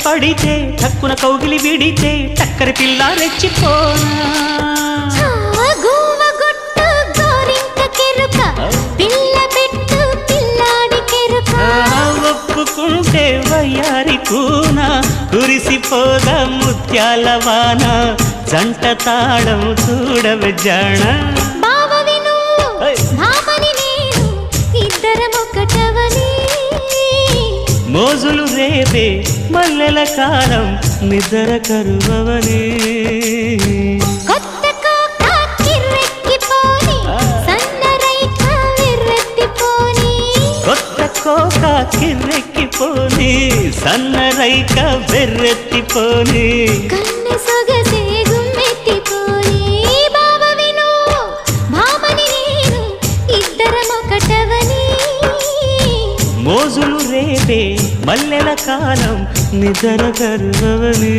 పడితే తక్కున కౌగిలి విడితే చక్కరి పిల్ల రెచ్చిపోనా ఒప్పుకుంటే వయ్యారి కూన కురిసిపోగా ముత్యాల వాన జంట తాళం చూడవే జాణ మోజులు రేపే మల్లెల కాలం నిద్ర కరువవని కొత్త కోక కిర్రెక్కిపోని సన్నరైక బెర్రెత్తిపోని మోజులు రేపే మల్లెల కాలం నిద్ర కరువవని